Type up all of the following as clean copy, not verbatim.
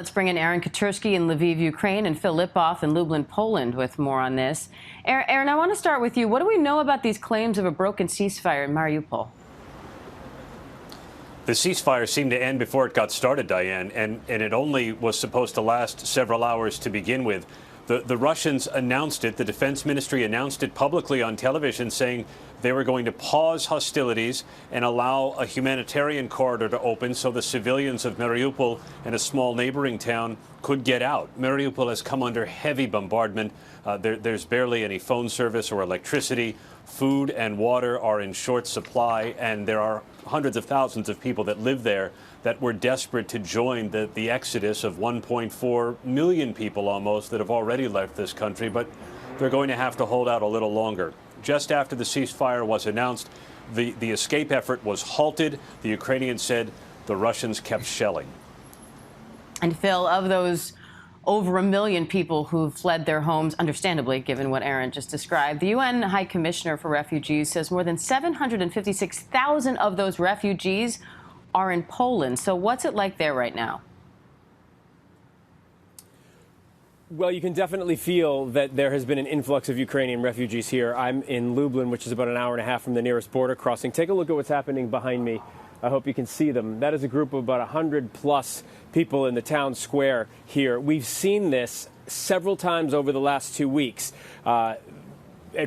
Let's bring in Aaron Katersky in Lviv, Ukraine, and Phil Lipof in Lublin, Poland, with more on this. Aaron, I want to start with you. What do we know about these claims of a broken ceasefire in Mariupol? The ceasefire seemed to end before it got started, Diane, and it only was supposed to last several hours to begin with. The Russians announced it. The defense ministry announced it publicly on television, saying they were going to pause hostilities and allow a humanitarian corridor to open so the civilians of Mariupol and a small neighboring town could get out. Mariupol has come under heavy bombardment. There's barely any phone service or electricity. Food and water are in short supply, and there are hundreds of thousands of people that live there that were desperate to join the exodus of 1.4 million people almost that have already left this country, but they're going to have to hold out a little longer. Just after the ceasefire was announced, the escape effort was halted. The Ukrainians said the Russians kept shelling. And Phil, of those over 1 million people who fled their homes, understandably, given what Aaron just described, the UN High Commissioner for Refugees says more than 756,000 of those refugees are in Poland. So what's it like there right now? Well, you can definitely feel that there has been an influx of Ukrainian refugees here. I'm in Lublin, which is about an hour and a half from the nearest border crossing. Take a look at what's happening behind me. I hope you can see them. That is a group of about 100 plus people in the town square here. We've seen this several times over the last 2 weeks. At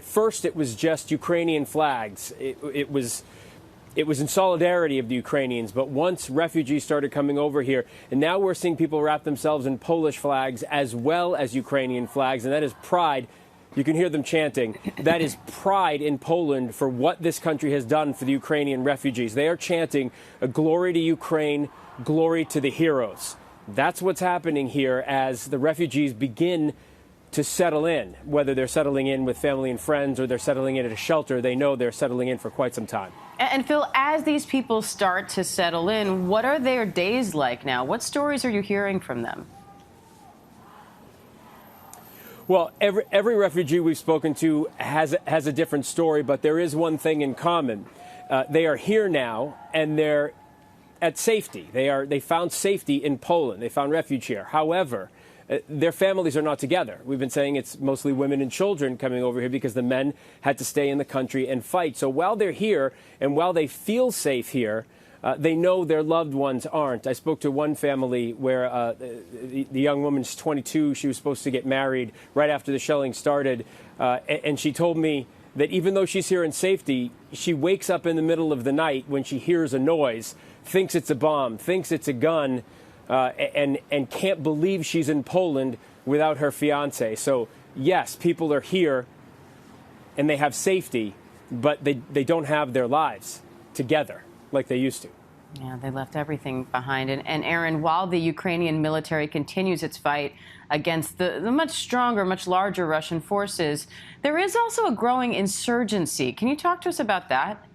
first, it was just Ukrainian flags. It was in solidarity of the Ukrainians. But once refugees started coming over here, and now we're seeing people wrap themselves in Polish flags as well as Ukrainian flags, and that is pride. You can hear them chanting. That is pride in Poland for what this country has done for the Ukrainian refugees. They are chanting a glory to Ukraine, glory to the heroes. That's what's happening here as the refugees begin to settle in. Whether they're settling in with family and friends or they're settling in at a shelter, they know they're settling in for quite some time. And Phil, as these people start to settle in, what are their days like now? What stories are you hearing from them? Well, every refugee we've spoken to has a different story, but there is one thing in common. They are here now, and they're at safety. They found safety in Poland. They found refuge here. However, their families are not together. We've been saying it's mostly women and children coming over here because the men had to stay in the country and fight. So while they're here and while they feel safe here, they know their loved ones aren't. I spoke to one family where the young woman's 22. She was supposed to get married right after the shelling started. And she told me that even though she's here in safety, she wakes up in the middle of the night when she hears a noise, thinks it's a bomb, thinks it's a gun, and can't believe she's in Poland without her fiancé. So, yes, people are here and they have safety, but they don't have their lives together like they used to. Yeah, they left everything behind. And Aaron, while the Ukrainian military continues its fight against the much stronger, much larger Russian forces, there is also a growing insurgency. Can you talk to us about that?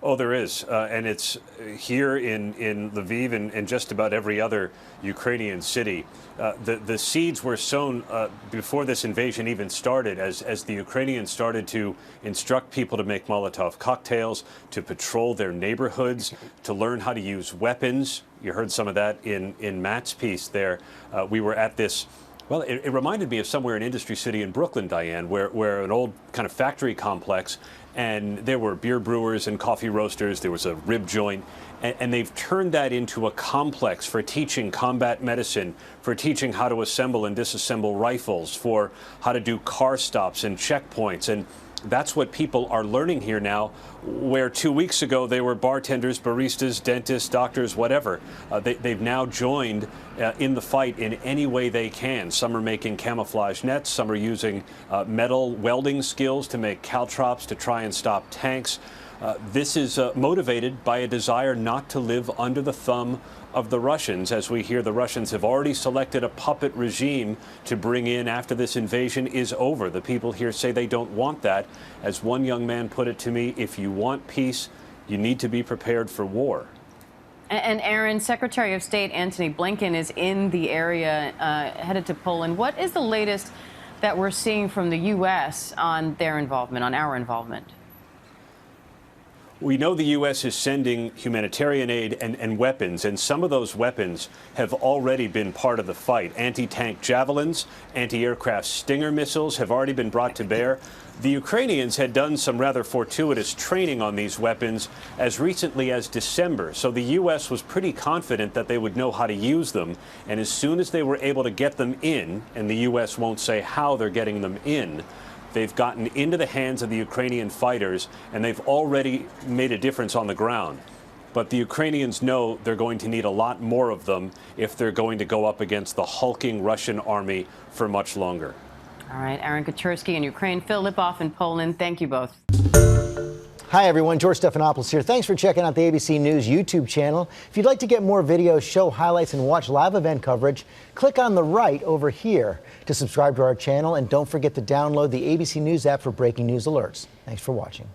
Oh, there is. And it's here in Lviv and just about every other Ukrainian city. The seeds were sown before this invasion even started, as the Ukrainians started to instruct people to make Molotov cocktails, to patrol their neighborhoods, to learn how to use weapons. You heard some of that in Matt's piece there. We were at this. Well, it reminded me of somewhere in Industry City in Brooklyn, Diane, where an old kind of factory complex, and there were beer brewers and coffee roasters. There was a rib joint, and they've turned that into a complex for teaching combat medicine, for teaching how to assemble and disassemble rifles, for how to do car stops and checkpoints. And that's what people are learning here now, where 2 weeks ago they were bartenders, baristas, dentists, doctors, whatever. They've now joined in the fight in any way they can. Some are making camouflage nets. Some are using metal welding skills to make caltrops to try and stop tanks. This is motivated by a desire not to live under the thumb of the Russians, as we hear the Russians have already selected a puppet regime to bring in after this invasion is over. The people here say they don't want that. As one young man put it to me, if you want peace, you need to be prepared for war. And Aaron, Secretary of State Antony Blinken is in the area, headed to Poland. What is the latest that we're seeing from the U.S. on their involvement, on our involvement? We know the U.S. is sending humanitarian aid and weapons, and some of those weapons have already been part of the fight. Anti-tank javelins, anti-aircraft Stinger missiles have already been brought to bear. The Ukrainians had done some rather fortuitous training on these weapons as recently as December, so the U.S. was pretty confident that they would know how to use them. And as soon as they were able to get them in, and the U.S. won't say how they're getting them in, they've gotten into the hands of the Ukrainian fighters, and they've already made a difference on the ground. But the Ukrainians know they're going to need a lot more of them if they're going to go up against the hulking Russian army for much longer. All right, Aaron Katersky in Ukraine, Phil Lipof in Poland. Thank you both. Hi, everyone. George Stephanopoulos here. Thanks for checking out the ABC News YouTube channel. If you'd like to get more videos, show highlights, and watch live event coverage, click on the right over here to subscribe to our channel. And don't forget to download the ABC News app for breaking news alerts. Thanks for watching.